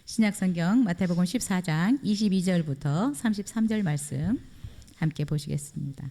신약성경 마태복음 14장 22절부터 33절 말씀 함께 보시겠습니다.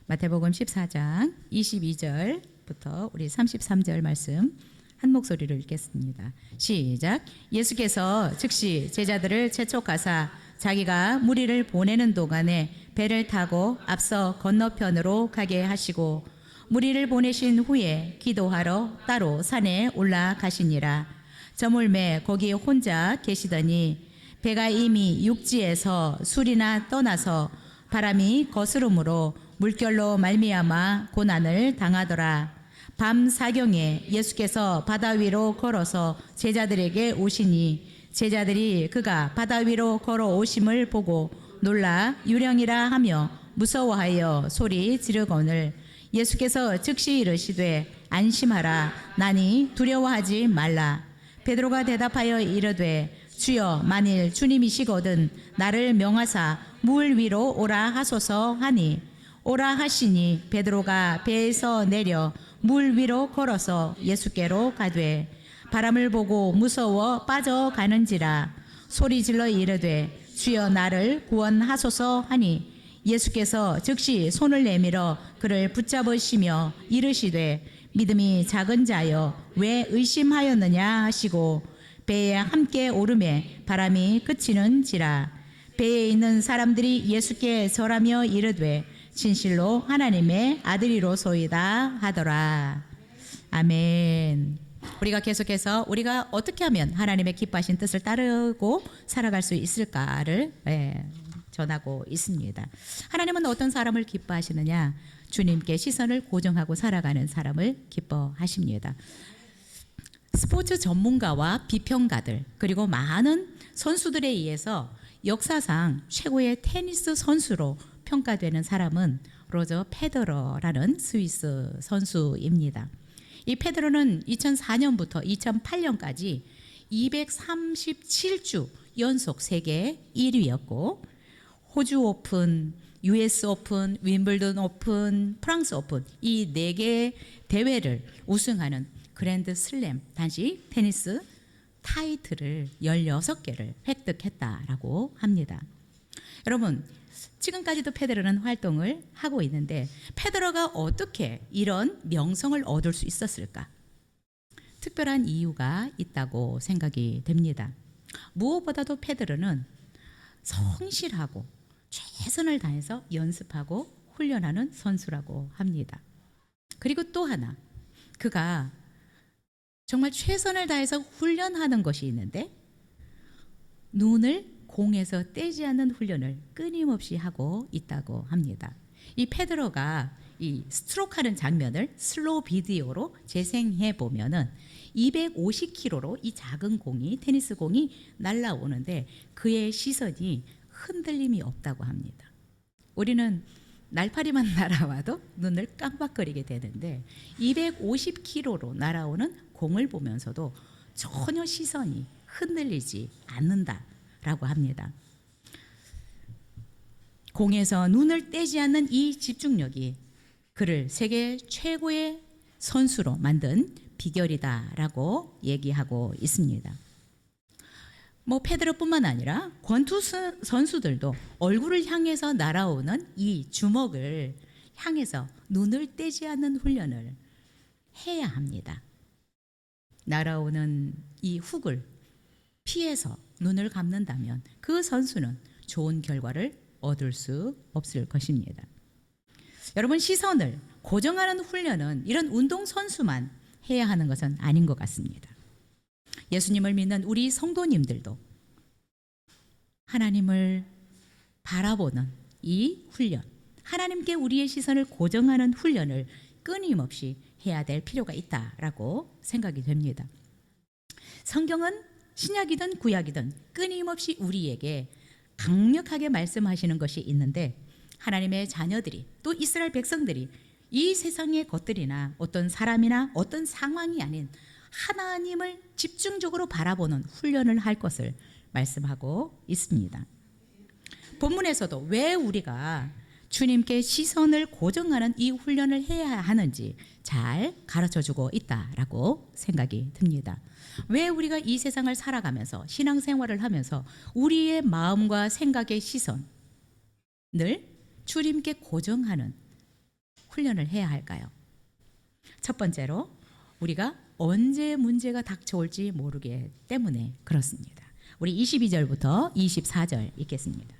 마태복음 14장 22절부터 우리 33절 말씀 한 목소리로 읽겠습니다. 시작. 예수께서 즉시 제자들을 채촉하사 자기가 무리를 보내는 동안에 배를 타고 앞서 건너편으로 가게 하시고 무리를 보내신 후에 기도하러 따로 산에 올라가시니라. 저물매 거기 혼자 계시더니 배가 이미 육지에서 술이나 떠나서 바람이 거스름으로 물결로 말미암아 고난을 당하더라. 밤 사경에 예수께서 바다 위로 걸어서 제자들에게 오시니 제자들이 그가 바다 위로 걸어오심을 보고 놀라 유령이라 하며 무서워하여 소리 지르거늘 예수께서 즉시 이르시되 안심하라. 나니 두려워하지 말라. 베드로가 대답하여 이르되 주여 만일 주님이시거든 나를 명하사 물 위로 오라 하소서 하니 오라 하시니 베드로가 배에서 내려 물 위로 걸어서 예수께로 가되 바람을 보고 무서워 빠져가는지라 소리질러 이르되 주여 나를 구원하소서 하니 예수께서 즉시 손을 내밀어 그를 붙잡으시며 이르시되 믿음이 작은 자여 왜 의심하였느냐 하시고 배에 함께 오르매 바람이 그치는지라. 배에 있는 사람들이 예수께 절하며 이르되 진실로 하나님의 아들이로소이다 하더라. 아멘. 우리가 계속해서 우리가 어떻게 하면 하나님의 기뻐하신 뜻을 따르고 살아갈 수 있을까를 전하고 있습니다. 하나님은 어떤 사람을 기뻐하시느냐? 주님께 시선을 고정하고 살아가는 사람을 기뻐하십니다. 스포츠 전문가와 비평가들 그리고 많은 선수들에 의해서 역사상 최고의 테니스 선수로 평가되는 사람은 로저 페더러라는 스위스 선수입니다. 이 페더러는 2004년부터 2008년까지 237주 연속 세계 1위였고 호주 오픈, US 오픈, 윈블던 오픈, 프랑스 오픈 이 4개 대회를 우승하는 그랜드 슬램 단식 테니스 타이틀을 16개를 획득했다라고 합니다. 여러분 지금까지도 페더러는 활동을 하고 있는데 페더러가 어떻게 이런 명성을 얻을 수 있었을까? 특별한 이유가 있다고 생각이 됩니다. 무엇보다도 페더러는 성실하고 최선을 다해서 연습하고 훈련하는 선수라고 합니다. 그리고 또 하나 그가 정말 최선을 다해서 훈련하는 것이 있는데 눈을 공에서 떼지 않는 훈련을 끊임없이 하고 있다고 합니다. 이 페더러가 이 스트로크하는 장면을 슬로우 비디오로 재생해 보면은 250km로 이 작은 공이 테니스 공이 날아오는데 그의 시선이 흔들림이 없다고 합니다. 우리는 날파리만 날아와도 눈을 깜빡거리게 되는데 250km로 날아오는 공을 보면서도 전혀 시선이 흔들리지 않는다라고 합니다. 공에서 눈을 떼지 않는 이 집중력이 그를 세계 최고의 선수로 만든 비결이다라고 얘기하고 있습니다. 페더러뿐만 아니라 권투 선수들도 얼굴을 향해서 날아오는 이 주먹을 향해서 눈을 떼지 않는 훈련을 해야 합니다. 날아오는 이 훅을 피해서 눈을 감는다면 그 선수는 좋은 결과를 얻을 수 없을 것입니다. 여러분 시선을 고정하는 훈련은 이런 운동선수만 해야 하는 것은 아닌 것 같습니다. 예수님을 믿는 우리 성도님들도 하나님을 바라보는 이 훈련, 하나님께 우리의 시선을 고정하는 훈련을 끊임없이 해야 될 필요가 있다라고 생각이 됩니다. 성경은 신약이든 구약이든 끊임없이 우리에게 강력하게 말씀하시는 것이 있는데 하나님의 자녀들이 또 이스라엘 백성들이 이 세상의 것들이나 어떤 사람이나 어떤 상황이 아닌 하나님을 집중적으로 바라보는 훈련을 할 것을 말씀하고 있습니다. 본문에서도 왜 우리가 주님께 시선을 고정하는 이 훈련을 해야 하는지 잘 가르쳐주고 있다라고 생각이 듭니다. 왜 우리가 이 세상을 살아가면서 신앙생활을 하면서 우리의 마음과 생각의 시선을 주님께 고정하는 훈련을 해야 할까요? 첫 번째로 우리가 언제 문제가 닥쳐올지 모르기 때문에 그렇습니다. 우리 22절부터 24절 읽겠습니다.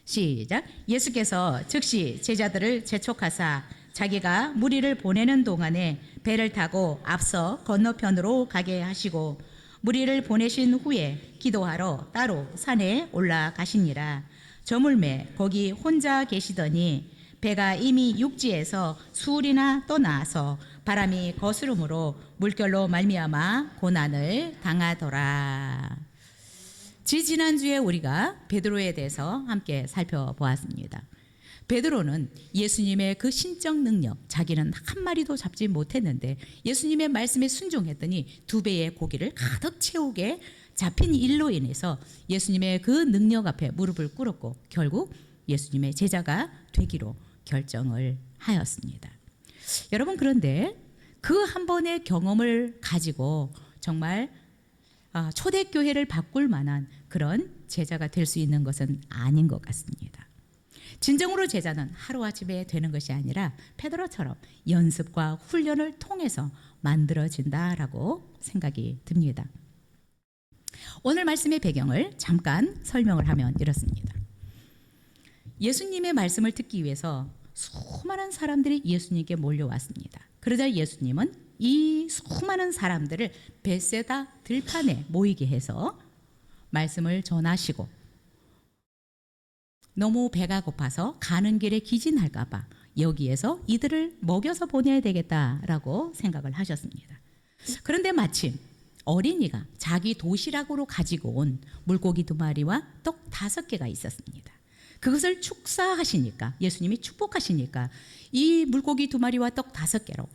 시작. 예수께서 즉시 제자들을 재촉하사 자기가 무리를 보내는 동안에 배를 타고 앞서 건너편으로 가게 하시고 무리를 보내신 후에 기도하러 따로 산에 올라가시니라. 저물매 거기 혼자 계시더니 배가 이미 육지에서 수울이나 떠나서 바람이 거스름으로 물결로 말미암아 고난을 당하더라. 지난주에 우리가 베드로에 대해서 함께 살펴보았습니다. 베드로는 예수님의 그 신적 능력, 자기는 한 마리도 잡지 못했는데 예수님의 말씀에 순종했더니 2배의 고기를 가득 채우게 잡힌 일로 인해서 예수님의 그 능력 앞에 무릎을 꿇었고 결국 예수님의 제자가 되기로 결정을 하였습니다. 여러분, 그런데 그 한 번의 경험을 가지고 정말 초대교회를 바꿀 만한 그런 제자가 될 수 있는 것은 아닌 것 같습니다. 진정으로 제자는 하루아침에 되는 것이 아니라 베드로처럼 연습과 훈련을 통해서 만들어진다라고 생각이 듭니다. 오늘 말씀의 배경을 잠깐 설명을 하면 이렇습니다. 예수님의 말씀을 듣기 위해서 수많은 사람들이 예수님께 몰려왔습니다. 그러자 예수님은 이 수많은 사람들을 벳세다 들판에 모이게 해서 말씀을 전하시고 너무 배가 고파서 가는 길에 기진할까 봐 여기에서 이들을 먹여서 보내야 되겠다라고 생각을 하셨습니다. 그런데 마침 어린이가 자기 도시락으로 가지고 온 물고기 2마리와 떡 5개가 있었습니다. 그것을 축사하시니까, 예수님이 축복하시니까 이 물고기 2마리와 떡 5개로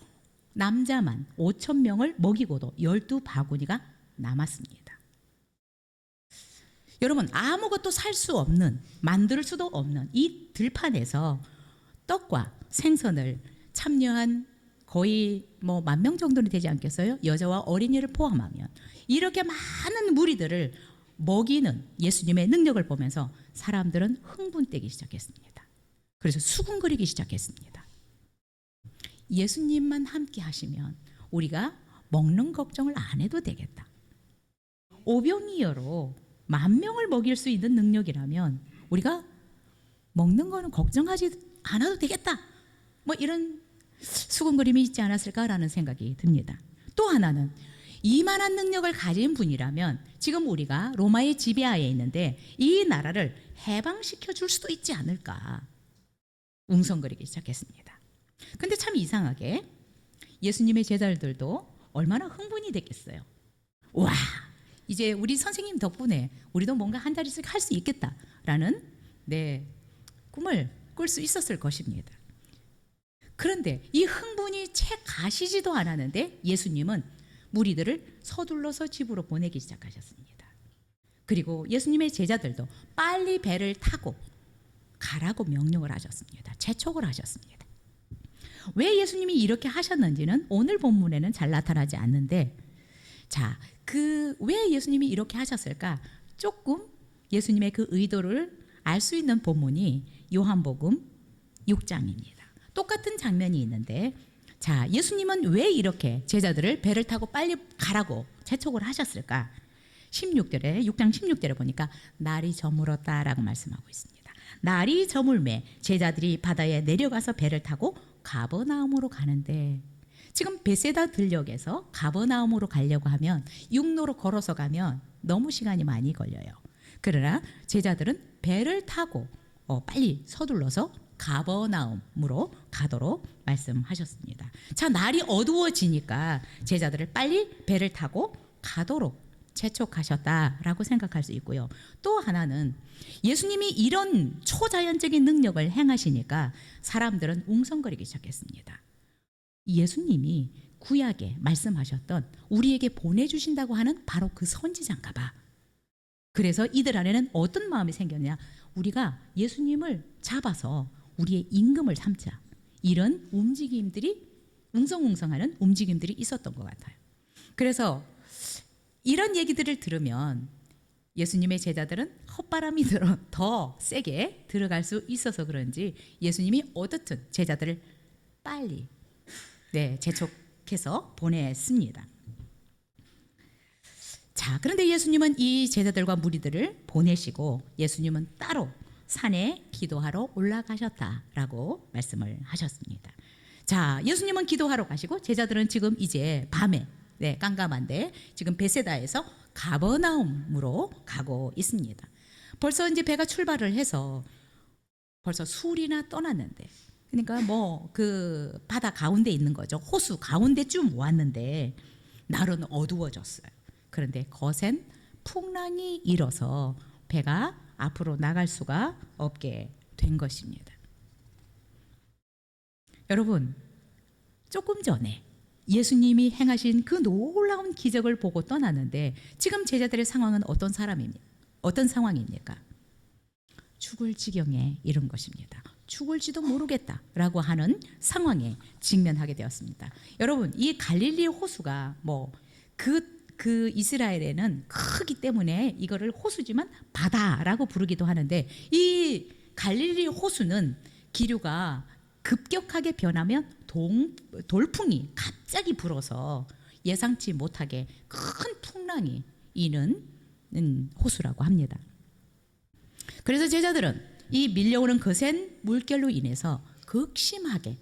남자만 5,000명을 먹이고도 12바구니가 남았습니다. 여러분, 아무것도 살 수 없는, 만들 수도 없는 이 들판에서 떡과 생선을 참여한 거의 10,000명 정도는 되지 않겠어요? 여자와 어린이를 포함하면 이렇게 많은 무리들을 먹이는 예수님의 능력을 보면서 사람들은 흥분되기 시작했습니다. 그래서 수군거리기 시작했습니다. 예수님만 함께 하시면 우리가 먹는 걱정을 안 해도 되겠다. 오병이어로 10,000명을 먹일 수 있는 능력이라면 우리가 먹는 거는 걱정하지 않아도 되겠다. 이런 수군거림이 있지 않았을까라는 생각이 듭니다. 또 하나는 이만한 능력을 가진 분이라면 지금 우리가 로마의 지배하에 있는데 이 나라를 해방시켜 줄 수도 있지 않을까 웅성거리기 시작했습니다. 근데 참 이상하게 예수님의 제자들도 얼마나 흥분이 됐겠어요. 와, 이제 우리 선생님 덕분에 우리도 뭔가 한 자리씩 할 수 있겠다라는 꿈을 꿀 수 있었을 것입니다. 그런데 이 흥분이 채 가시지도 않았는데 예수님은 무리들을 서둘러서 집으로 보내기 시작하셨습니다. 그리고 예수님의 제자들도 빨리 배를 타고 가라고 명령을 하셨습니다. 재촉을 하셨습니다. 왜 예수님이 이렇게 하셨는지는 오늘 본문에는 잘 나타나지 않는데, 왜 예수님이 이렇게 하셨을까? 조금 예수님의 그 의도를 알 수 있는 본문이 요한복음 6장입니다. 똑같은 장면이 있는데, 예수님은 왜 이렇게 제자들을 배를 타고 빨리 가라고 재촉을 하셨을까? 6장 16절에 보니까 날이 저물었다라고 말씀하고 있습니다. 날이 저물매 제자들이 바다에 내려가서 배를 타고 가버나움으로 가는데, 지금 베세다 들녘에서 가버나움으로 가려고 하면 육로로 걸어서 가면 너무 시간이 많이 걸려요. 그러나 제자들은 배를 타고 빨리 서둘러서 가버나움으로 가도록 말씀하셨습니다. 날이 어두워지니까 제자들을 빨리 배를 타고 가도록 재촉하셨다라고 생각할 수 있고요. 또 하나는 예수님이 이런 초자연적인 능력을 행하시니까 사람들은 웅성거리기 시작했습니다. 예수님이 구약에 말씀하셨던 우리에게 보내주신다고 하는 바로 그 선지자인가 봐. 그래서 이들 안에는 어떤 마음이 생겼냐? 우리가 예수님을 잡아서 우리의 임금을 삼자. 이런 움직임들이 웅성웅성하는 움직임들이 있었던 것 같아요. 그래서 이런 얘기들을 들으면 예수님의 제자들은 헛바람이 들어 더 세게 들어갈 수 있어서 그런지 예수님이 어떻든 제자들을 빨리 재촉해서 보냈습니다. 자, 그런데 예수님은 이 제자들과 무리들을 보내시고 예수님은 따로 산에 기도하러 올라가셨다라고 말씀을 하셨습니다. 자, 예수님은 기도하러 가시고 제자들은 지금 이제 밤에 깜깜한데 지금 베세다에서 가버나움으로 가고 있습니다. 벌써 이제 배가 출발을 해서 벌써 술이나 떠났는데, 그러니까 뭐 그 바다 가운데 있는 거죠. 호수 가운데쯤 왔는데 날은 어두워졌어요. 그런데 거센 풍랑이 일어서 배가 앞으로 나갈 수가 없게 된 것입니다. 여러분, 조금 전에 예수님이 행하신 그 놀라운 기적을 보고 떠나는데 지금 제자들의 상황은 어떤 상황입니까? 죽을 지경에 이른 것입니다. 죽을지도 모르겠다라고 하는 상황에 직면하게 되었습니다. 여러분, 이 갈릴리 호수가 그 이스라엘에는 크기 때문에 이거를 호수지만 바다라고 부르기도 하는데, 이 갈릴리 호수는 기류가 급격하게 변하면 돌풍이 갑자기 불어서 예상치 못하게 큰 풍랑이 이는 호수라고 합니다. 그래서 제자들은 이 밀려오는 거센 물결로 인해서 극심하게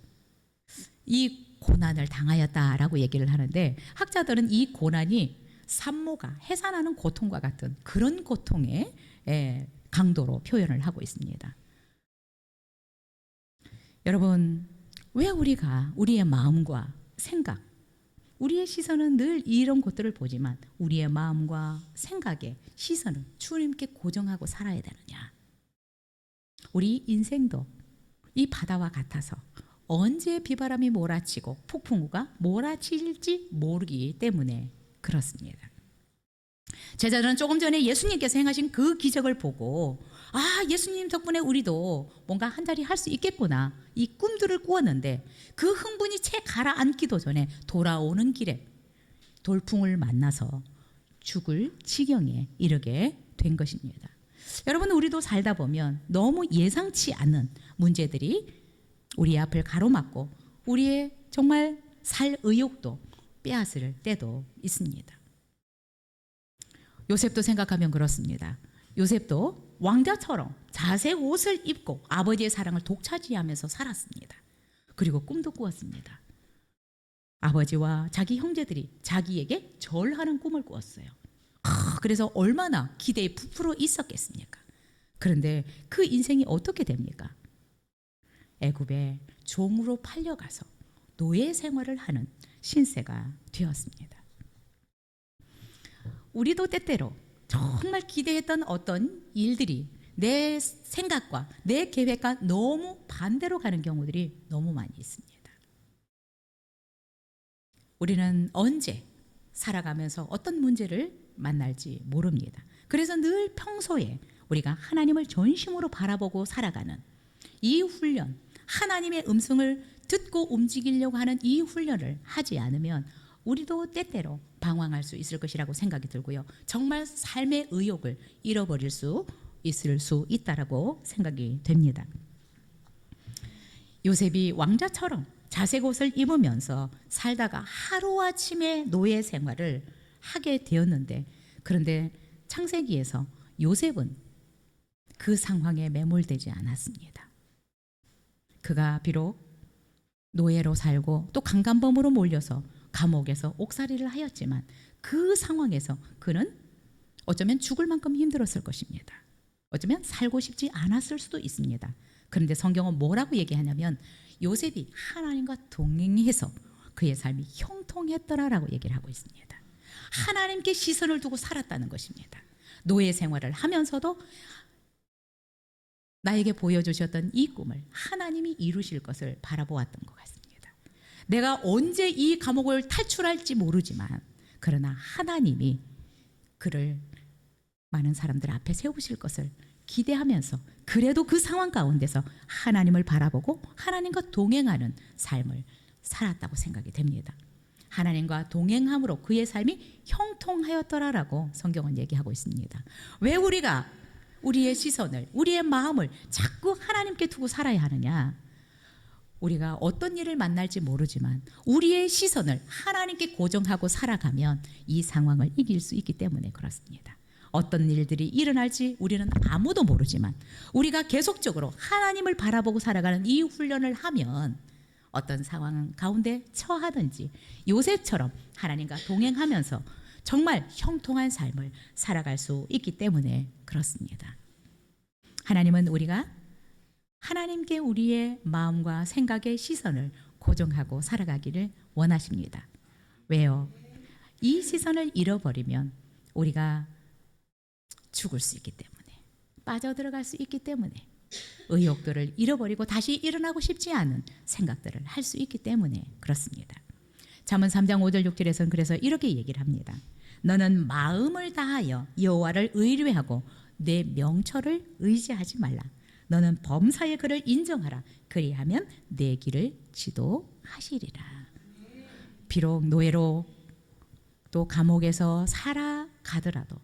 이 고난을 당하였다라고 얘기를 하는데, 학자들은 이 고난이 산모가 해산하는 고통과 같은 그런 고통의 강도로 표현을 하고 있습니다. 여러분, 왜 우리가 우리의 마음과 생각, 우리의 시선은 늘 이런 것들을 보지만 우리의 마음과 생각의 시선을 주님께 고정하고 살아야 되느냐? 우리 인생도 이 바다와 같아서 언제 비바람이 몰아치고 폭풍우가 몰아칠지 모르기 때문에 그렇습니다. 제자들은 조금 전에 예수님께서 행하신 그 기적을 보고, 아, 예수님 덕분에 우리도 뭔가 한 자리 할 수 있겠구나, 이 꿈들을 꾸었는데 그 흥분이 채 가라앉기도 전에 돌아오는 길에 돌풍을 만나서 죽을 지경에 이르게 된 것입니다. 여러분, 우리도 살다 보면 너무 예상치 않는 문제들이 우리 앞을 가로막고 우리의 정말 살 의욕도 빼앗을 때도 있습니다. 요셉도 생각하면 그렇습니다. 요셉도 왕자처럼 자색 옷을 입고 아버지의 사랑을 독차지하면서 살았습니다. 그리고 꿈도 꾸었습니다. 아버지와 자기 형제들이 자기에게 절하는 꿈을 꾸었어요. 그래서 얼마나 기대에 부풀어 있었겠습니까? 그런데 그 인생이 어떻게 됩니까? 애굽에 종으로 팔려가서 노예 생활을 하는 신세가 되었습니다. 우리도 때때로 정말 기대했던 어떤 일들이 내 생각과 내 계획과 너무 반대로 가는 경우들이 너무 많이 있습니다. 우리는 언제 살아가면서 어떤 문제를 만날지 모릅니다. 그래서 늘 평소에 우리가 하나님을 전심으로 바라보고 살아가는 이 훈련, 하나님의 음성을 듣고 움직이려고 하는 이 훈련을 하지 않으면 우리도 때때로 방황할 수 있을 것이라고 생각이 들고요. 정말 삶의 의욕을 잃어버릴 수 있을 수 있다라고 생각이 됩니다. 요셉이 왕자처럼 자색 옷을 입으면서 살다가 하루아침에 노예 생활을 하게 되었는데, 그런데 창세기에서 요셉은 그 상황에 매몰되지 않았습니다. 그가 비록 노예로 살고 또 강간범으로 몰려서 감옥에서 옥살이를 하였지만 그 상황에서 그는 어쩌면 죽을 만큼 힘들었을 것입니다. 어쩌면 살고 싶지 않았을 수도 있습니다. 그런데 성경은 뭐라고 얘기하냐면 요셉이 하나님과 동행해서 그의 삶이 형통했더라라고 얘기를 하고 있습니다. 하나님께 시선을 두고 살았다는 것입니다. 노예 생활을 하면서도 나에게 보여주셨던 이 꿈을 하나님이 이루실 것을 바라보았던 것 같습니다. 내가 언제 이 감옥을 탈출할지 모르지만 그러나 하나님이 그를 많은 사람들 앞에 세우실 것을 기대하면서 그래도 그 상황 가운데서 하나님을 바라보고 하나님과 동행하는 삶을 살았다고 생각이 됩니다. 하나님과 동행함으로 그의 삶이 형통하였더라라고 성경은 얘기하고 있습니다. 왜 우리가 우리의 시선을, 우리의 마음을 자꾸 하나님께 두고 살아야 하느냐? 우리가 어떤 일을 만날지 모르지만 우리의 시선을 하나님께 고정하고 살아가면 이 상황을 이길 수 있기 때문에 그렇습니다. 어떤 일들이 일어날지 우리는 아무도 모르지만 우리가 계속적으로 하나님을 바라보고 살아가는 이 훈련을 하면 어떤 상황 가운데 처하든지 요셉처럼 하나님과 동행하면서 정말 형통한 삶을 살아갈 수 있기 때문에 그렇습니다. 하나님은 우리가 하나님께 우리의 마음과 생각의 시선을 고정하고 살아가기를 원하십니다. 왜요? 이 시선을 잃어버리면 우리가 죽을 수 있기 때문에, 빠져들어갈 수 있기 때문에, 의욕들을 잃어버리고 다시 일어나고 싶지 않은 생각들을 할 수 있기 때문에 그렇습니다. 잠언 3장 5절 6절에서는 그래서 이렇게 얘기를 합니다. 너는 마음을 다하여 여호와를 의뢰하고 내 명철을 의지하지 말라. 너는 범사의 그를 인정하라. 그리하면 내 길을 지도하시리라. 비록 노예로 또 감옥에서 살아가더라도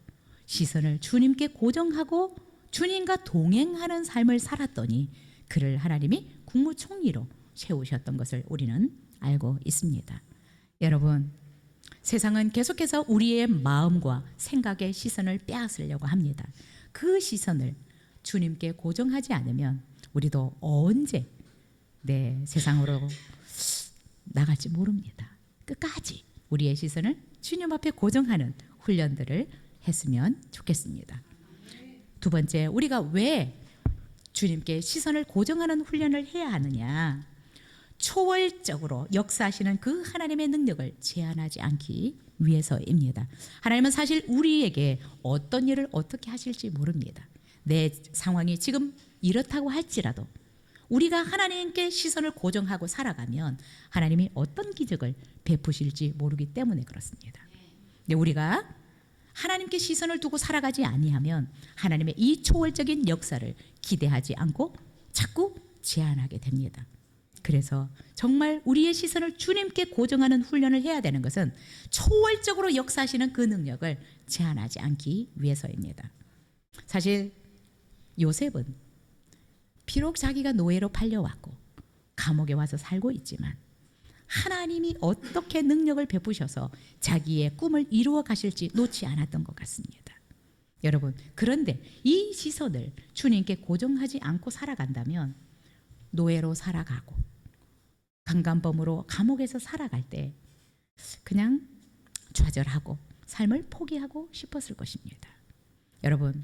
시선을 주님께 고정하고 주님과 동행하는 삶을 살았더니 그를 하나님이 국무총리로 세우셨던 것을 우리는 알고 있습니다. 여러분, 세상은 계속해서 우리의 마음과 생각의 시선을 빼앗으려고 합니다. 그 시선을 주님께 고정하지 않으면 우리도 언제 세상으로 나갈지 모릅니다. 끝까지 우리의 시선을 주님 앞에 고정하는 훈련들을 했으면 좋겠습니다. 두 번째, 우리가 왜 주님께 시선을 고정하는 훈련을 해야 하느냐? 초월적으로 역사하시는 그 하나님의 능력을 제한하지 않기 위해서입니다. 하나님은 사실 우리에게 어떤 일을 어떻게 하실지 모릅니다. 내 상황이 지금 이렇다고 할지라도 우리가 하나님께 시선을 고정하고 살아가면 하나님이 어떤 기적을 베푸실지 모르기 때문에 그렇습니다. 근데 우리가 하나님께 시선을 두고 살아가지 아니하면 하나님의 이 초월적인 역사를 기대하지 않고 자꾸 제한하게 됩니다. 그래서 정말 우리의 시선을 주님께 고정하는 훈련을 해야 되는 것은 초월적으로 역사하시는 그 능력을 제한하지 않기 위해서입니다. 사실 요셉은 비록 자기가 노예로 팔려왔고 감옥에 와서 살고 있지만 하나님이 어떻게 능력을 베푸셔서 자기의 꿈을 이루어 가실지 놓지 않았던 것 같습니다. 여러분, 그런데 이 시선을 주님께 고정하지 않고 살아간다면 노예로 살아가고 강간범으로 감옥에서 살아갈 때 그냥 좌절하고 삶을 포기하고 싶었을 것입니다. 여러분,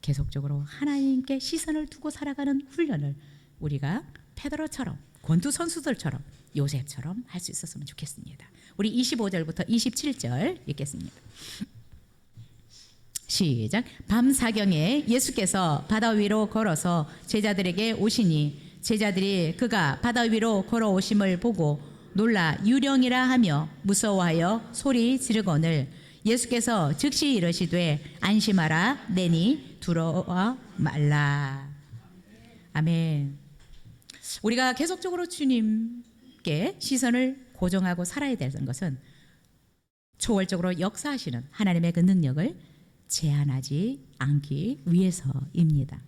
계속적으로 하나님께 시선을 두고 살아가는 훈련을 우리가 페드로처럼, 권투 선수들처럼, 요셉처럼 할 수 있었으면 좋겠습니다. 우리 25절부터 27절 읽겠습니다. 시작. 밤 사경에 예수께서 바다 위로 걸어서 제자들에게 오시니 제자들이 그가 바다 위로 걸어오심을 보고 놀라 유령이라 하며 무서워하여 소리 지르거늘 예수께서 즉시 이르시되 안심하라 내니 두려워 말라. 아멘. 우리가 계속적으로 주님께 시선을 고정하고 살아야 되는 것은 초월적으로 역사하시는 하나님의 그 능력을 제한하지 않기 위해서입니다.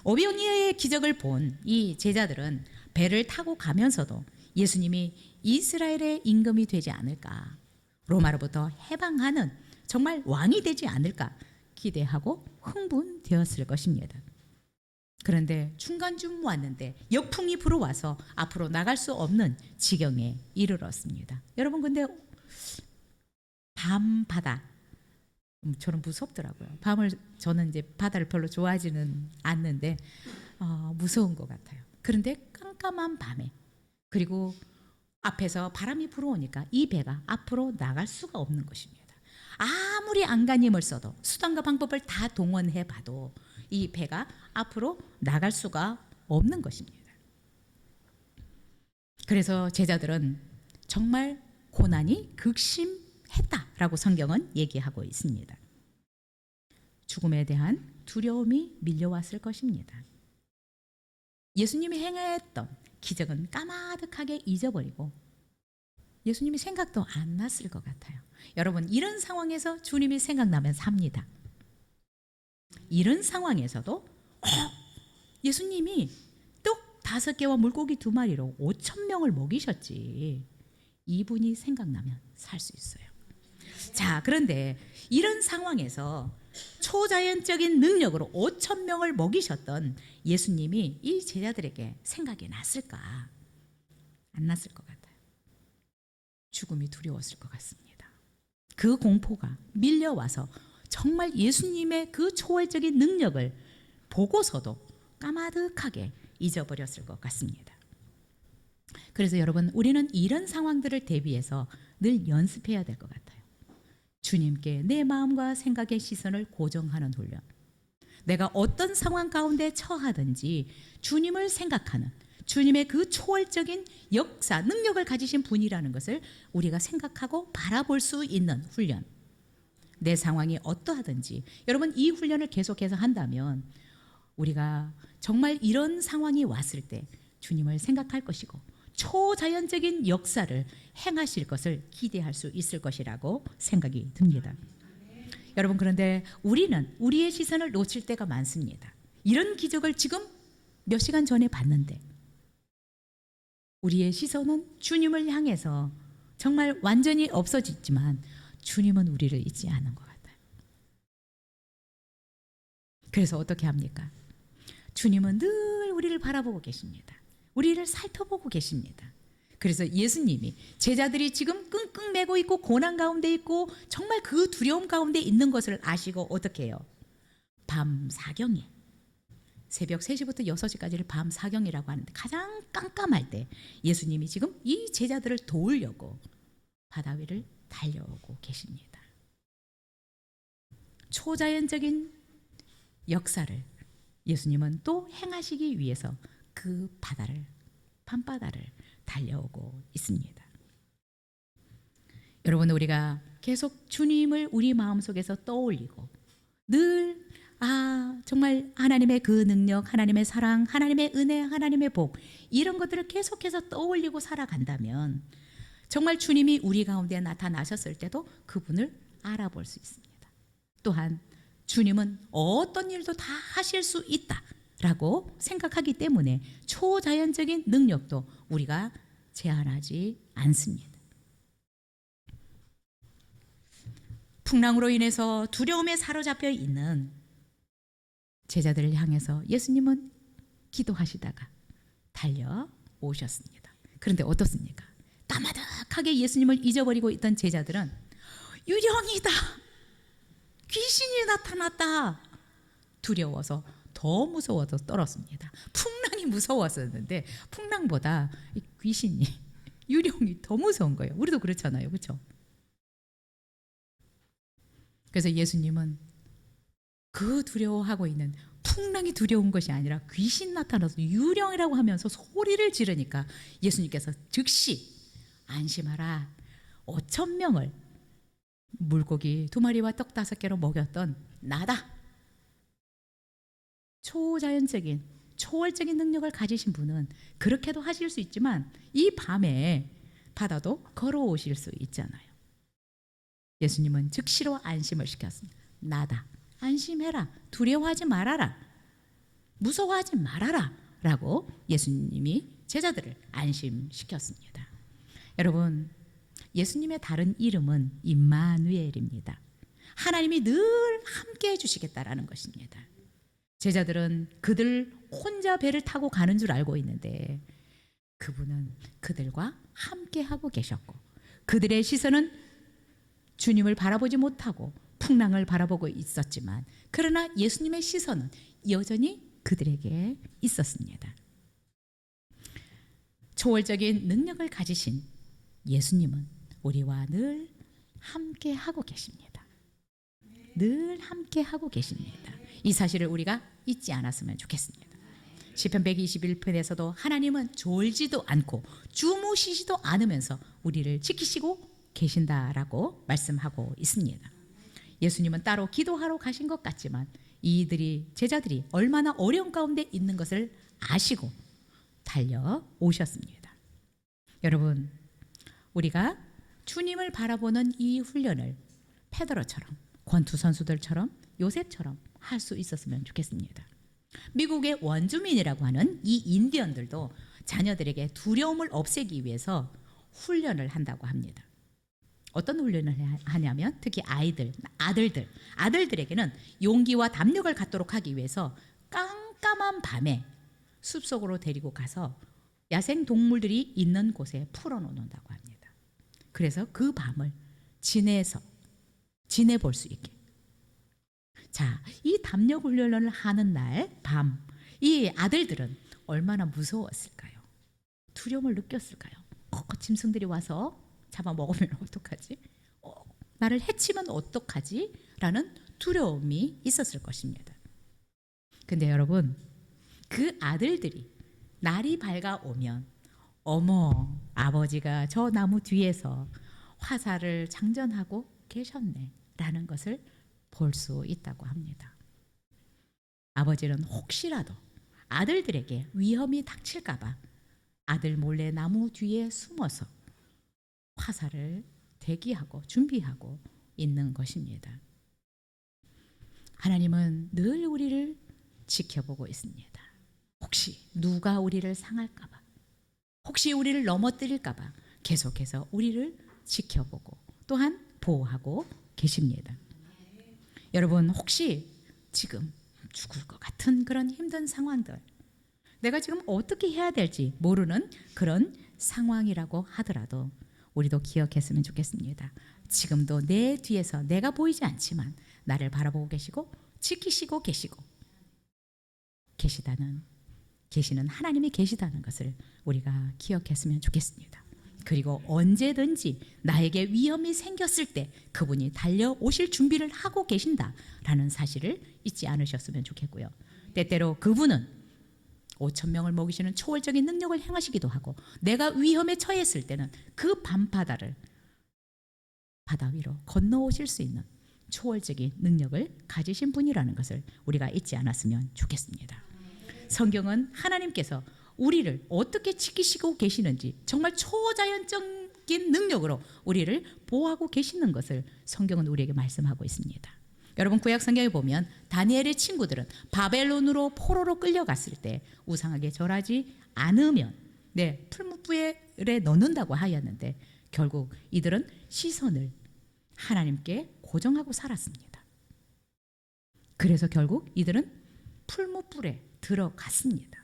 오병이어의 기적을 본 이 제자들은 배를 타고 가면서도 예수님이 이스라엘의 임금이 되지 않을까, 로마로부터 해방하는 정말 왕이 되지 않을까 기대하고 흥분되었을 것입니다. 그런데 중간쯤 왔는데 역풍이 불어와서 앞으로 나갈 수 없는 지경에 이르렀습니다. 여러분, 근데 밤 바다 저는 무섭더라고요. 밤을 저는 이제 바다를 별로 좋아하지는 않는데 무서운 것 같아요. 그런데 깜깜한 밤에 그리고 앞에서 바람이 불어오니까 이 배가 앞으로 나갈 수가 없는 것입니다. 아무리 안간힘을 써도 수단과 방법을 다 동원해 봐도 이 배가 앞으로 나갈 수가 없는 것입니다. 그래서 제자들은 정말 고난이 극심했다라고 성경은 얘기하고 있습니다. 죽음에 대한 두려움이 밀려왔을 것입니다. 예수님이 행했던 기적은 까마득하게 잊어버리고 예수님이 생각도 안 났을 것 같아요. 여러분, 이런 상황에서 주님이 생각나면 삽니다. 이런 상황에서도 예수님이 떡 5개와 물고기 2마리로 5,000명을 먹이셨지. 이분이 생각나면 살 수 있어요. 자, 그런데 이런 상황에서 초자연적인 능력으로 5,000명을 먹이셨던 예수님이 이 제자들에게 생각이 났을까? 안 났을 것 같아요. 죽음이 두려웠을 것 같습니다. 그 공포가 밀려와서 정말 예수님의 그 초월적인 능력을 보고서도 까마득하게 잊어버렸을 것 같습니다. 그래서 여러분, 우리는 이런 상황들을 대비해서 늘 연습해야 될 것 같아요. 주님께 내 마음과 생각의 시선을 고정하는 훈련. 내가 어떤 상황 가운데 처하든지 주님을 생각하는, 주님의 그 초월적인 역사, 능력을 가지신 분이라는 것을 우리가 생각하고 바라볼 수 있는 훈련. 내 상황이 어떠하든지 여러분, 이 훈련을 계속해서 한다면 우리가 정말 이런 상황이 왔을 때 주님을 생각할 것이고 초자연적인 역사를 행하실 것을 기대할 수 있을 것이라고 생각이 듭니다. 여러분, 그런데 우리는 우리의 시선을 놓칠 때가 많습니다. 이런 기적을 지금 몇 시간 전에 봤는데 우리의 시선은 주님을 향해서 정말 완전히 없어졌지만 주님은 우리를 잊지 않은 것 같아요. 그래서 어떻게 합니까? 주님은 늘 우리를 바라보고 계십니다. 우리를 살펴보고 계십니다. 그래서 예수님이 제자들이 지금 끙끙 매고 있고 고난 가운데 있고 정말 그 두려움 가운데 있는 것을 아시고 어떻게 해요? 밤 사경에, 새벽 3시부터 6시까지를 밤 사경이라고 하는데 가장 깜깜할 때 예수님이 지금 이 제자들을 도우려고 바다 위를 달려오고 계십니다. 초자연적인 역사를 예수님은 또 행하시기 위해서 그 바다를, 밤바다를 달려오고 있습니다. 여러분, 우리가 계속 주님을 우리 마음속에서 떠올리고 늘 정말 하나님의 그 능력, 하나님의 사랑, 하나님의 은혜, 하나님의 복, 이런 것들을 계속해서 떠올리고 살아간다면 정말 주님이 우리 가운데 나타나셨을 때도 그분을 알아볼 수 있습니다. 또한 주님은 어떤 일도 다 하실 수 있다라고 생각하기 때문에 초자연적인 능력도 우리가 제한하지 않습니다. 풍랑으로 인해서 두려움에 사로잡혀 있는 제자들을 향해서 예수님은 기도하시다가 달려오셨습니다. 그런데 어떻습니까? 까마득하게 예수님을 잊어버리고 있던 제자들은 유령이다, 귀신이 나타났다, 두려워서 더 무서워서 떨었습니다. 풍랑이 무서웠었는데 풍랑보다 귀신이, 유령이 더 무서운 거예요. 우리도 그렇잖아요, 그렇죠? 그래서 예수님은 그 두려워하고 있는 풍랑이 두려운 것이 아니라 귀신 나타나서 유령이라고 하면서 소리를 지르니까 예수님께서 즉시 안심하라, 5,000명을 물고기 2마리와 떡 5개로 먹였던 나다. 초자연적인, 초월적인 능력을 가지신 분은 그렇게도 하실 수 있지만 이 밤에 바다도 걸어오실 수 있잖아요. 예수님은 즉시로 안심을 시켰습니다. 나다. 안심해라. 두려워하지 말아라. 무서워하지 말아라. 라고 예수님이 제자들을 안심시켰습니다. 여러분, 예수님의 다른 이름은 임마누엘입니다. 하나님이 늘 함께 해주시겠다라는 것입니다. 제자들은 그들 혼자 배를 타고 가는 줄 알고 있는데 그분은 그들과 함께 하고 계셨고 그들의 시선은 주님을 바라보지 못하고 풍랑을 바라보고 있었지만 그러나 예수님의 시선은 여전히 그들에게 있었습니다. 초월적인 능력을 가지신 예수님은 우리와 늘 함께 하고 계십니다. 늘 함께 하고 계십니다. 이 사실을 우리가 잊지 않았으면 좋겠습니다. 시편 121편에서도 하나님은 졸지도 않고 주무시지도 않으면서 우리를 지키시고 계신다라고 말씀하고 있습니다. 예수님은 따로 기도하러 가신 것 같지만 제자들이 얼마나 어려운 가운데 있는 것을 아시고 달려오셨습니다. 여러분, 우리가 주님을 바라보는 이 훈련을 페드로처럼, 권투 선수들처럼, 요셉처럼 할 수 있었으면 좋겠습니다. 미국의 원주민이라고 하는 이 인디언들도 자녀들에게 두려움을 없애기 위해서 훈련을 한다고 합니다. 어떤 훈련을 하냐면 특히 아들들에게는 용기와 담력을 갖도록 하기 위해서 깜깜한 밤에 숲속으로 데리고 가서 야생 동물들이 있는 곳에 풀어놓는다고 합니다. 그래서 그 밤을 지내볼 수 있게. 자, 이 담력 훈련을 하는 날 밤, 이 아들들은 얼마나 무서웠을까요? 두려움을 느꼈을까요? 짐승들이 와서 잡아먹으면 어떡하지? 나를 해치면 어떡하지? 라는 두려움이 있었을 것입니다. 근데 여러분, 그 아들들이 날이 밝아오면 어머, 아버지가 저 나무 뒤에서 화살을 장전하고 계셨네 라는 것을 볼 수 있다고 합니다. 아버지는 혹시라도 아들들에게 위험이 닥칠까 봐 아들 몰래 나무 뒤에 숨어서 화살을 대기하고 준비하고 있는 것입니다. 하나님은 늘 우리를 지켜보고 있습니다. 혹시 누가 우리를 상할까 봐, 혹시 우리를 넘어뜨릴까 봐 계속해서 우리를 지켜보고 또한 보호하고 계십니다. 여러분, 혹시 지금 죽을 것 같은 그런 힘든 상황들, 내가 지금 어떻게 해야 될지 모르는 그런 상황이라고 하더라도 우리도 기억했으면 좋겠습니다. 지금도 내 뒤에서 내가 보이지 않지만 나를 바라보고 계시고 지키시고 계시는 하나님이 계시다는 것을 우리가 기억했으면 좋겠습니다. 그리고 언제든지 나에게 위험이 생겼을 때 그분이 달려오실 준비를 하고 계신다라는 사실을 잊지 않으셨으면 좋겠고요. 때때로 그분은 5천 명을 먹이시는 초월적인 능력을 행하시기도 하고 내가 위험에 처했을 때는 그 밤바다를 바다 위로 건너오실 수 있는 초월적인 능력을 가지신 분이라는 것을 우리가 잊지 않았으면 좋겠습니다. 성경은 하나님께서 우리를 어떻게 지키시고 계시는지 정말 초자연적인 능력으로 우리를 보호하고 계시는 것을 성경은 우리에게 말씀하고 있습니다. 여러분, 구약 성경에 보면 다니엘의 친구들은 바벨론으로 포로로 끌려갔을 때 우상에게 절하지 않으면 풀무불에 넣는다고 하였는데 결국 이들은 시선을 하나님께 고정하고 살았습니다. 그래서 결국 이들은 풀무불에 들어갔습니다.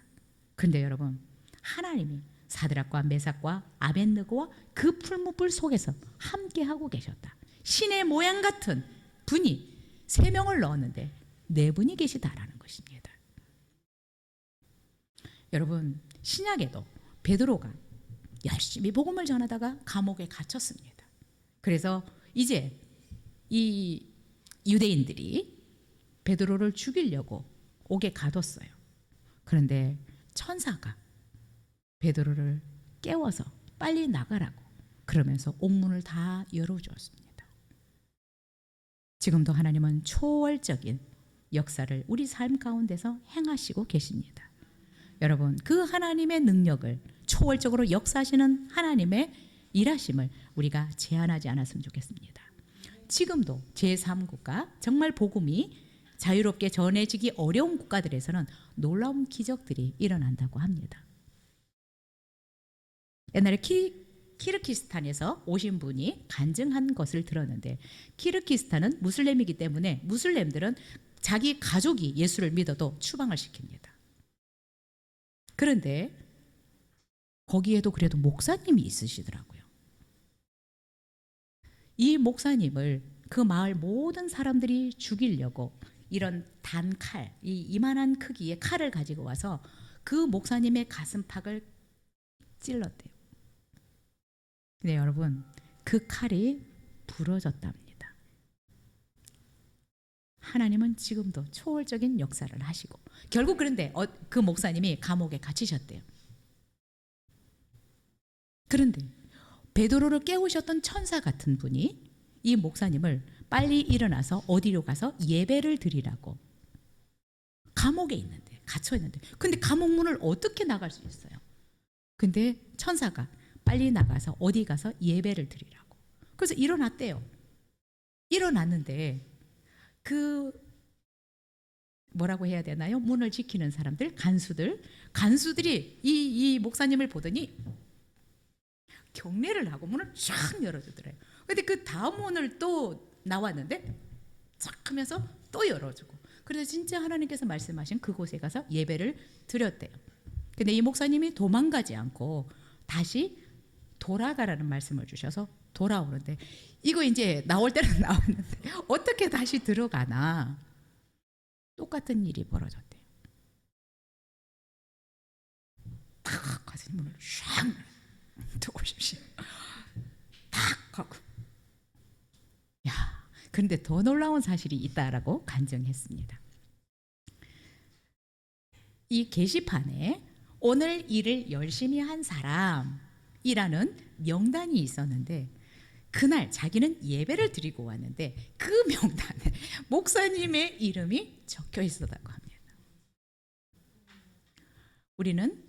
그런데 여러분, 하나님이 사드락과 메삭과 아벳느고와 그 풀무불 속에서 함께하고 계셨다. 신의 모양 같은 분이 3명을 넣었는데 4분이 계시다라는 것입니다. 여러분, 신약에도 베드로가 열심히 복음을 전하다가 감옥에 갇혔습니다. 그래서 이제 이 유대인들이 베드로를 죽이려고 옥에 가뒀어요. 그런데 천사가 베드로를 깨워서 빨리 나가라고 그러면서 옥문을 다 열어주었습니다. 지금도 하나님은 초월적인 역사를 우리 삶 가운데서 행하시고 계십니다. 여러분, 그 하나님의 능력을 초월적으로 역사하시는 하나님의 일하심을 우리가 제한하지 않았으면 좋겠습니다. 지금도 제3국가, 정말 복음이 자유롭게 전해지기 어려운 국가들에서는 놀라운 기적들이 일어난다고 합니다. 옛날에 키르기스탄에서 오신 분이 간증한 것을 들었는데, 키르기스탄은 무슬림이기 때문에 무슬림들은 자기 가족이 예수를 믿어도 추방을 시킵니다. 그런데 거기에도 그래도 목사님이 있으시더라고요. 이 목사님을 그 마을 모든 사람들이 죽이려고 이런 단칼, 이만한 크기의 칼을 가지고 와서 그 목사님의 가슴팍을 찔렀대요. 근데 여러분, 그 칼이 부러졌답니다. 하나님은 지금도 초월적인 역사를 하시고, 결국 그런데 그 목사님이 감옥에 갇히셨대요. 그런데 베드로를 깨우셨던 천사 같은 분이 이 목사님을 빨리 일어나서 어디로 가서 예배를 드리라고 감옥에 있는데, 갇혀 있는데, 근데 감옥 문을 어떻게 나갈 수 있어요? 근데 천사가 빨리 나가서 어디 가서 예배를 드리라고. 그래서 일어났대요. 일어났는데 그 뭐라고 해야 되나요? 문을 지키는 사람들, 간수들이 이 목사님을 보더니 경례를 하고 문을 쫙 열어주더래요. 근데 그 다음 문을 또 나왔는데 쫙 하면서 또 열어주고, 그래서 진짜 하나님께서 말씀하신 그곳에 가서 예배를 드렸대요. 근데 이 목사님이 도망가지 않고 다시 돌아가라는 말씀을 주셔서 돌아오는데, 이거 이제 나올 때는 나왔는데 어떻게 다시 들어가나, 똑같은 일이 벌어졌대요. 탁 가서 문을 쫙 들어오십시오. 탁 하고, 야, 그런데 더 놀라운 사실이 있다라고 간증했습니다. 이 게시판에 오늘 일을 열심히 한 사람이라는 명단이 있었는데, 그날 자기는 예배를 드리고 왔는데 그 명단에 목사님의 이름이 적혀 있었다고 합니다. 우리는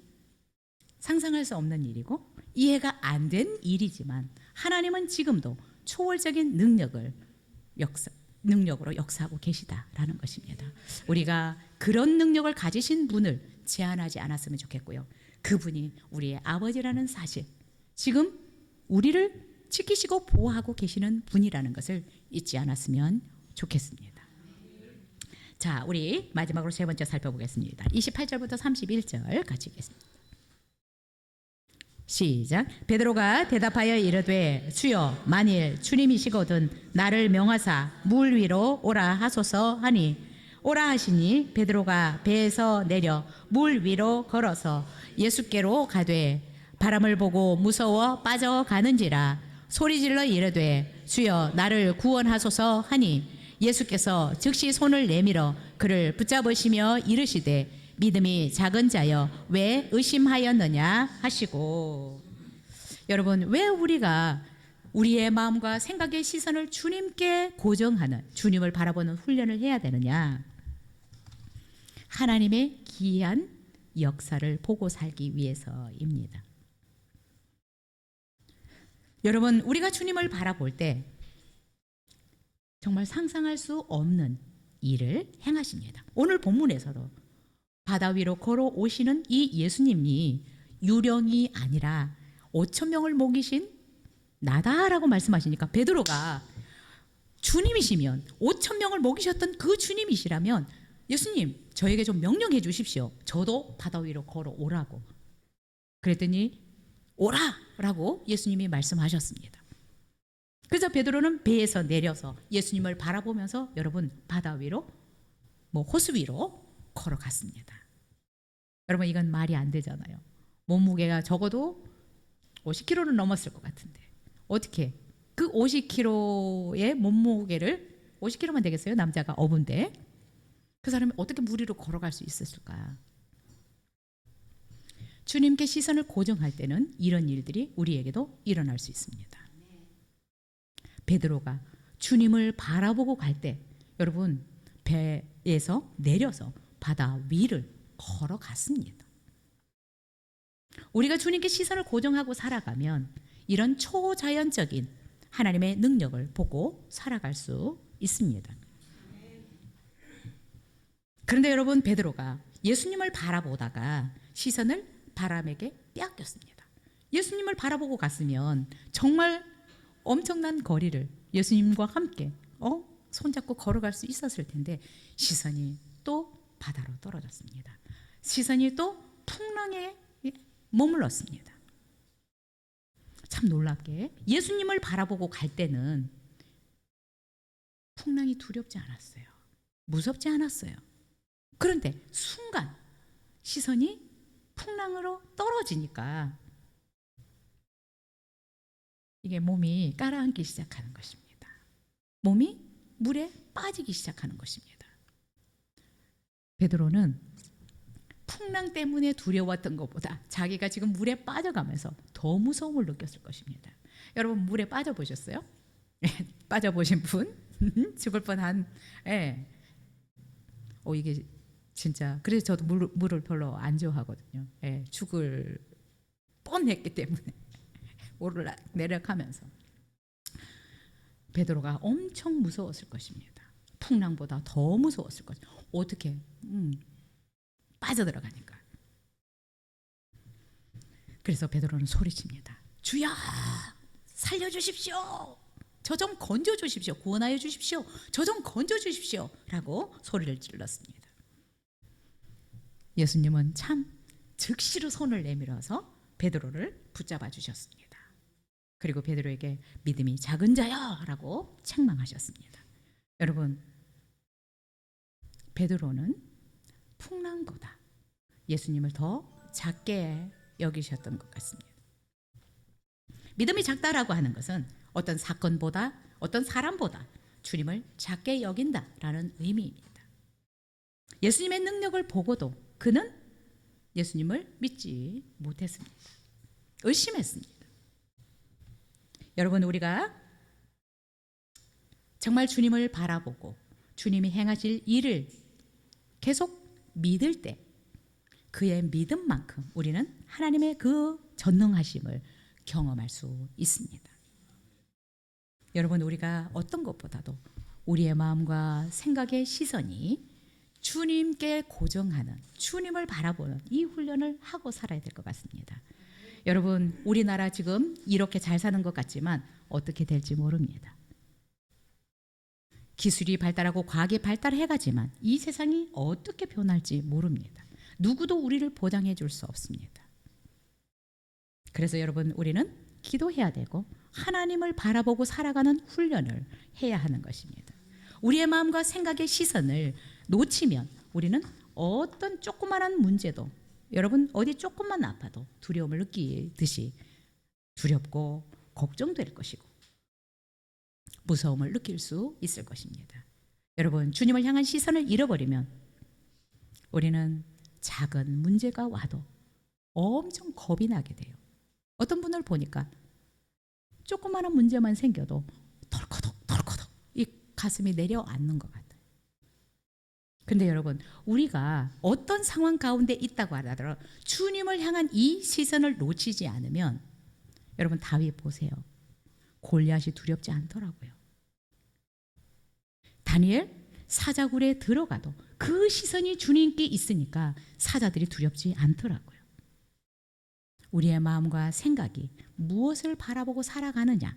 상상할 수 없는 일이고 이해가 안 된 일이지만 하나님은 지금도 초월적인 능력으로 역사하고 계시다라는 것입니다. 우리가 그런 능력을 가지신 분을 제한하지 않았으면 좋겠고요. 그분이 우리의 아버지라는 사실, 지금 우리를 지키시고 보호하고 계시는 분이라는 것을 잊지 않았으면 좋겠습니다. 자, 우리 마지막으로 세 번째 살펴보겠습니다. 28절부터 31절 같이 읽겠습니다. 시작. 베드로가 대답하여 이르되 주여, 만일 주님이시거든 나를 명하사 물 위로 오라 하소서 하니, 오라 하시니 베드로가 배에서 내려 물 위로 걸어서 예수께로 가되 바람을 보고 무서워 빠져가는지라 소리질러 이르되 주여 나를 구원하소서 하니, 예수께서 즉시 손을 내밀어 그를 붙잡으시며 이르시되 믿음이 작은 자여 왜 의심하였느냐 하시고. 여러분, 왜 우리가 우리의 마음과 생각의 시선을 주님께 고정하는, 주님을 바라보는 훈련을 해야 되느냐? 하나님의 기이한 역사를 보고 살기 위해서입니다. 여러분, 우리가 주님을 바라볼 때 정말 상상할 수 없는 일을 행하십니다. 오늘 본문에서도 바다 위로 걸어오시는 이 예수님이 유령이 아니라 5천 명을 먹이신 나다라고 말씀하시니까, 베드로가 주님이시면, 5천 명을 먹이셨던 그 주님이시라면 예수님 저에게 좀 명령해 주십시오. 저도 바다 위로 걸어오라고. 그랬더니 오라라고 예수님이 말씀하셨습니다. 그래서 베드로는 배에서 내려서 예수님을 바라보면서 여러분 바다 위로, 호수 위로 걸어갔습니다. 여러분, 이건 말이 안 되잖아요. 몸무게가 적어도 50kg는 넘었을 것 같은데 어떻게 그 50kg의 몸무게를, 50kg만 되겠어요? 남자가 어부인데 그 사람이 어떻게 물 위로 걸어갈 수 있었을까? 주님께 시선을 고정할 때는 이런 일들이 우리에게도 일어날 수 있습니다. 베드로가 주님을 바라보고 갈 때 여러분 배에서 내려서 바다 위를 걸어갔습니다. 우리가 주님께 시선을 고정하고 살아가면 이런 초자연적인 하나님의 능력을 보고 살아갈 수 있습니다. 그런데 여러분, 베드로가 예수님을 바라보다가 시선을 바람에게 빼앗겼습니다. 예수님을 바라보고 갔으면 정말 엄청난 거리를 예수님과 함께 손잡고 걸어갈 수 있었을 텐데 시선이 또 바다로 떨어졌습니다. 시선이 또 풍랑에 머물렀습니다. 참 놀랍게 예수님을 바라보고 갈 때는 풍랑이 두렵지 않았어요. 무섭지 않았어요. 그런데 순간 시선이 풍랑으로 떨어지니까 이게 몸이 가라앉기 시작하는 것입니다. 몸이 물에 빠지기 시작하는 것입니다. 베드로는 풍랑 때문에 두려웠던 것보다 자기가 지금 물에 빠져가면서 더 무서움을 느꼈을 것입니다. 여러분, 물에 빠져보셨어요? 빠져보신 분? 죽을 뻔한, 이게 진짜 그래서 저도 물을 별로 안 좋아하거든요. 예, 죽을 뻔했기 때문에 오르락 내려가면서 베드로가 엄청 무서웠을 것입니다. 풍랑보다 더 무서웠을 것이죠. 어떻게 빠져들어가니까. 그래서 베드로는 소리칩니다. 주여 살려주십시오. 저 좀 건져주십시오. 구원하여 주십시오. 저 좀 건져주십시오. 라고 소리를 질렀습니다. 예수님은 참 즉시로 손을 내밀어서 베드로를 붙잡아 주셨습니다. 그리고 베드로에게 믿음이 작은 자야 라고 책망하셨습니다. 여러분, 베드로는 풍랑보다 예수님을 더 작게 여기셨던 것 같습니다. 믿음이 작다라고 하는 것은 어떤 사건보다 어떤 사람보다 주님을 작게 여긴다라는 의미입니다. 예수님의 능력을 보고도 그는 예수님을 믿지 못했습니다. 의심했습니다. 여러분, 우리가 정말 주님을 바라보고 주님이 행하실 일을 계속 믿을 때 그의 믿음만큼 우리는 하나님의 그 전능하심을 경험할 수 있습니다. 여러분, 우리가 어떤 것보다도 우리의 마음과 생각의 시선이 주님께 고정하는, 주님을 바라보는 이 훈련을 하고 살아야 될 것 같습니다. 여러분, 우리나라 지금 이렇게 잘 사는 것 같지만 어떻게 될지 모릅니다. 기술이 발달하고 과학이 발달해가지만 이 세상이 어떻게 변할지 모릅니다. 누구도 우리를 보장해 줄 수 없습니다. 그래서 여러분, 우리는 기도해야 되고 하나님을 바라보고 살아가는 훈련을 해야 하는 것입니다. 우리의 마음과 생각의 시선을 놓치면 우리는 어떤 조그마한 문제도, 여러분 어디 조금만 아파도 두려움을 느끼듯이 두렵고 걱정될 것이고 무서움을 느낄 수 있을 것입니다. 여러분, 주님을 향한 시선을 잃어버리면 우리는 작은 문제가 와도 엄청 겁이 나게 돼요. 어떤 분을 보니까 조그마한 문제만 생겨도 덜커덕 이 가슴이 내려앉는 것 같아요. 근데 여러분, 우리가 어떤 상황 가운데 있다고 하더라도 주님을 향한 이 시선을 놓치지 않으면, 여러분 다윗 보세요. 골리앗이 두렵지 않더라고요. 다니엘 사자굴에 들어가도 그 시선이 주님께 있으니까 사자들이 두렵지 않더라고요. 우리의 마음과 생각이 무엇을 바라보고 살아가느냐,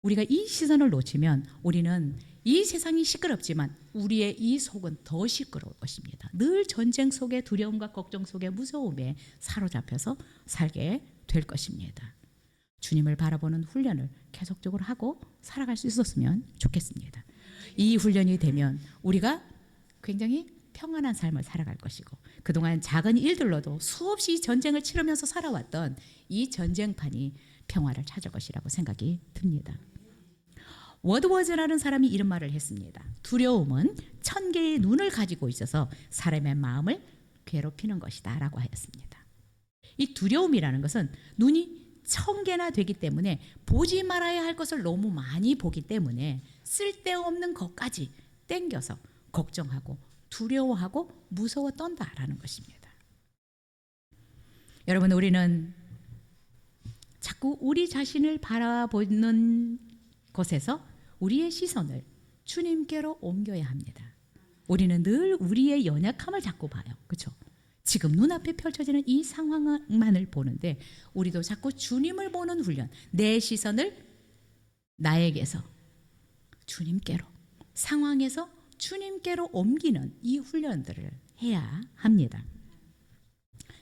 우리가 이 시선을 놓치면 우리는 이 세상이 시끄럽지만 우리의 이 속은 더 시끄러울 것입니다. 늘 전쟁 속에 두려움과 걱정 속에 무서움에 사로잡혀서 살게 될 것입니다. 주님을 바라보는 훈련을 계속적으로 하고 살아갈 수 있었으면 좋겠습니다. 이 훈련이 되면 우리가 굉장히 평안한 삶을 살아갈 것이고, 그동안 작은 일들로도 수없이 전쟁을 치르면서 살아왔던 이 전쟁판이 평화를 찾을 것이라고 생각이 듭니다. 워드워즈라는 사람이 이런 말을 했습니다. 두려움은 1000개의 눈을 가지고 있어서 사람의 마음을 괴롭히는 것이다 라고 하였습니다. 이 두려움이라는 것은 눈이 1000개나 되기 때문에 보지 말아야 할 것을 너무 많이 보기 때문에 쓸데없는 것까지 땡겨서 걱정하고 두려워하고 무서워 떤다라는 것입니다. 여러분, 우리는 자꾸 우리 자신을 바라보는 것에서 우리의 시선을 주님께로 옮겨야 합니다. 우리는 늘 우리의 연약함을 자꾸 봐요. 그렇죠? 지금 눈앞에 펼쳐지는 이 상황만을 보는데 우리도 자꾸 주님을 보는 훈련, 내 시선을 나에게서 주님께로, 상황에서 주님께로 옮기는 이 훈련들을 해야 합니다.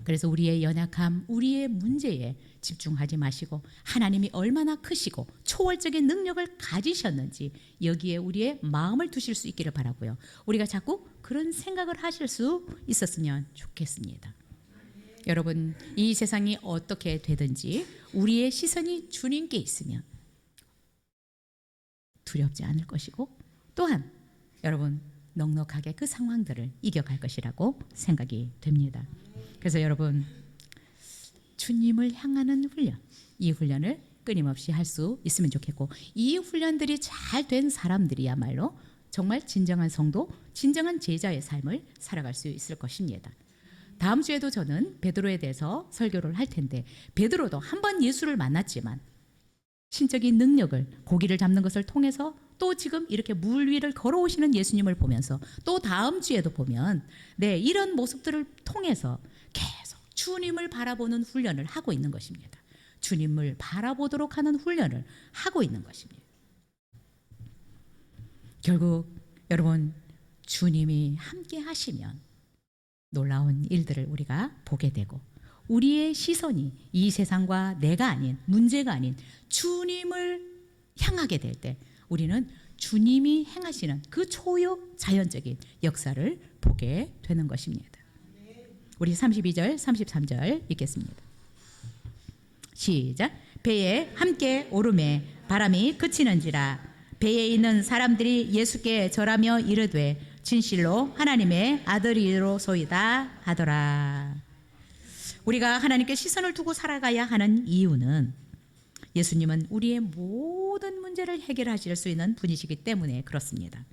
그래서 우리의 연약함, 우리의 문제에 집중하지 마시고 하나님이 얼마나 크시고 초월적인 능력을 가지셨는지 여기에 우리의 마음을 두실 수 있기를 바라고요. 우리가 자꾸 그런 생각을 하실 수 있었으면 좋겠습니다. 여러분, 이 세상이 어떻게 되든지 우리의 시선이 주님께 있으면 두렵지 않을 것이고, 또한 여러분 넉넉하게 그 상황들을 이겨갈 것이라고 생각이 됩니다. 그래서 여러분, 주님을 향하는 훈련, 이 훈련을 끊임없이 할 수 있으면 좋겠고, 이 훈련들이 잘 된 사람들이야말로 정말 진정한 성도, 진정한 제자의 삶을 살아갈 수 있을 것입니다. 다음 주에도 저는 베드로에 대해서 설교를 할 텐데, 베드로도 한 번 예수를 만났지만 신적인 능력을, 고기를 잡는 것을 통해서 또 지금 이렇게 물 위를 걸어오시는 예수님을 보면서 또 다음 주에도 보면 이런 모습들을 통해서 계속 주님을 바라보는 훈련을 하고 있는 것입니다. 주님을 바라보도록 하는 훈련을 하고 있는 것입니다. 결국 여러분, 주님이 함께 하시면 놀라운 일들을 우리가 보게 되고, 우리의 시선이 이 세상과 내가 아닌, 문제가 아닌 주님을 향하게 될 때 우리는 주님이 행하시는 그 초유 자연적인 역사를 보게 되는 것입니다. 우리 32절, 33절 읽겠습니다. 시작. 배에 함께 오르매 바람이 그치는지라 배에 있는 사람들이 예수께 절하며 이르되 진실로 하나님의 아들이로소이다 하더라. 우리가 하나님께 시선을 두고 살아가야 하는 이유는 예수님은 우리의 모든 문제를 해결하실 수 있는 분이시기 때문에 그렇습니다.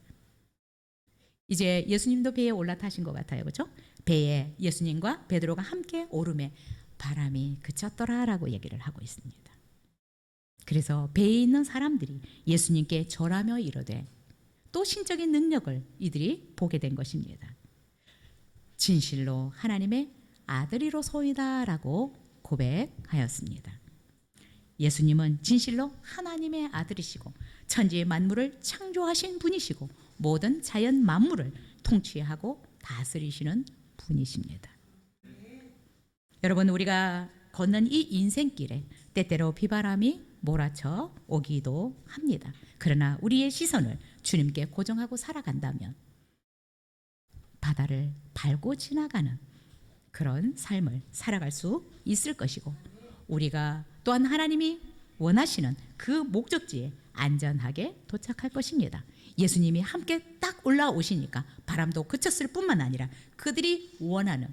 이제 예수님도 배에 올라타신 것 같아요. 그렇죠? 배에 예수님과 베드로가 함께 오르매 바람이 그쳤더라라고 얘기를 하고 있습니다. 그래서 배에 있는 사람들이 예수님께 절하며 이르되 또 신적인 능력을 이들이 보게 된 것입니다. 진실로 하나님의 아들이로소이다라고 고백하였습니다. 예수님은 진실로 하나님의 아들이시고 천지 만물을 창조하신 분이시고 모든 자연 만물을 통치하고 다스리시는 분이십니다. 여러분, 우리가 걷는 이 인생길에 때때로 비바람이 몰아쳐 오기도 합니다. 그러나 우리의 시선을 주님께 고정하고 살아간다면 바다를 밟고 지나가는 그런 삶을 살아갈 수 있을 것이고, 우리가 또한 하나님이 원하시는 그 목적지에 안전하게 도착할 것입니다. 예수님이 함께 딱 올라오시니까 바람도 그쳤을 뿐만 아니라 그들이 원하는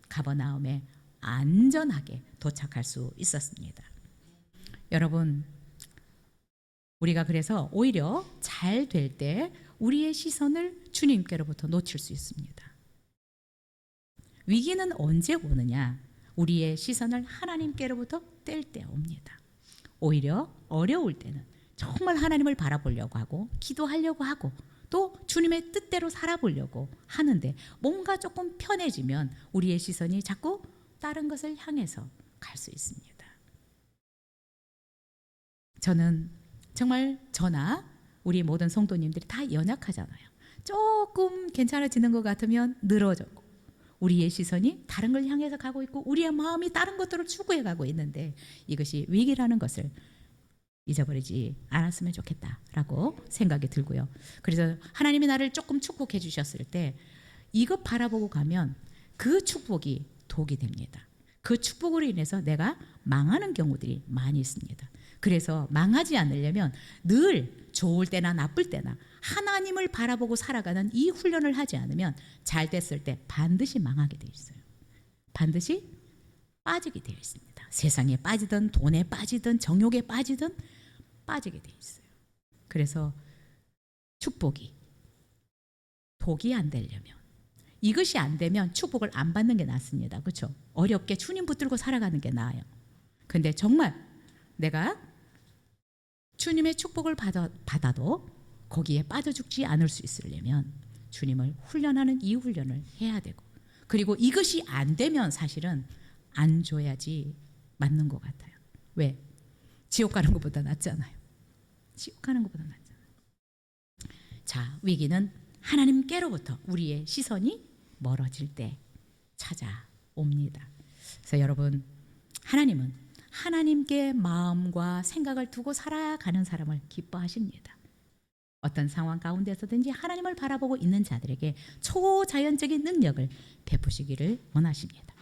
가버나움에 안전하게 도착할 수 있었습니다. 여러분, 우리가 그래서 오히려 잘 될 때 우리의 시선을 주님께로부터 놓칠 수 있습니다. 위기는 언제 오느냐? 우리의 시선을 하나님께로부터 뗄 때 옵니다. 오히려 어려울 때는 정말 하나님을 바라보려고 하고 기도하려고 하고 또 주님의 뜻대로 살아보려고 하는데 뭔가 조금 편해지면 우리의 시선이 자꾸 다른 것을 향해서 갈 수 있습니다. 저는 정말 저나 우리 모든 성도님들이 다 연약하잖아요. 조금 괜찮아지는 것 같으면 늘어졌고 우리의 시선이 다른 걸 향해서 가고 있고 우리의 마음이 다른 것들을 추구해 가고 있는데 이것이 위기라는 것을 잊어버리지 않았으면 좋겠다라고 생각이 들고요. 그래서 하나님이 나를 조금 축복해 주셨을 때 이것 바라보고 가면 그 축복이 독이 됩니다. 그 축복으로 인해서 내가 망하는 경우들이 많이 있습니다. 그래서 망하지 않으려면 늘 좋을 때나 나쁠 때나 하나님을 바라보고 살아가는 이 훈련을 하지 않으면 잘 됐을 때 반드시 망하게 되어 있어요. 반드시 빠지게 되어 있습니다. 세상에 빠지든 돈에 빠지든 정욕에 빠지든 빠지게 되어 있어요. 그래서 축복이 독이 안 되려면 이것이 안 되면 축복을 안 받는 게 낫습니다. 그렇죠? 어렵게 주님 붙들고 살아가는 게 나아요. 근데 정말 내가 주님의 축복을 받아도 거기에 빠져 죽지 않을 수 있으려면 주님을 훈련하는 이 훈련을 해야 되고, 그리고 이것이 안 되면 사실은 안 줘야지 맞는 것 같아요. 왜? 지옥 가는 것보다 낫잖아요. 지옥 가는 것보다 낫잖아요. 자, 위기는 하나님께로부터 우리의 시선이 멀어질 때 찾아옵니다. 그래서 여러분, 하나님은 하나님께 마음과 생각을 두고 살아가는 사람을 기뻐하십니다. 어떤 상황 가운데서든지 하나님을 바라보고 있는 자들에게 초자연적인 능력을 베푸시기를 원하십니다.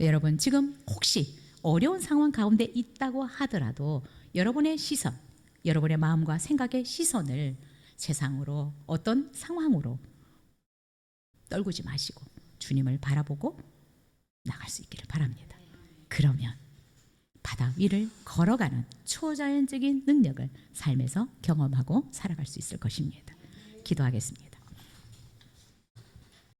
여러분, 지금 혹시 어려운 상황 가운데 있다고 하더라도 여러분의 시선, 여러분의 마음과 생각의 시선을 세상으로 어떤 상황으로 떨구지 마시고 주님을 바라보고 나갈 수 있기를 바랍니다. 그러면 바다 위를 걸어가는 초자연적인 능력을 삶에서 경험하고 살아갈 수 있을 것입니다. 기도하겠습니다.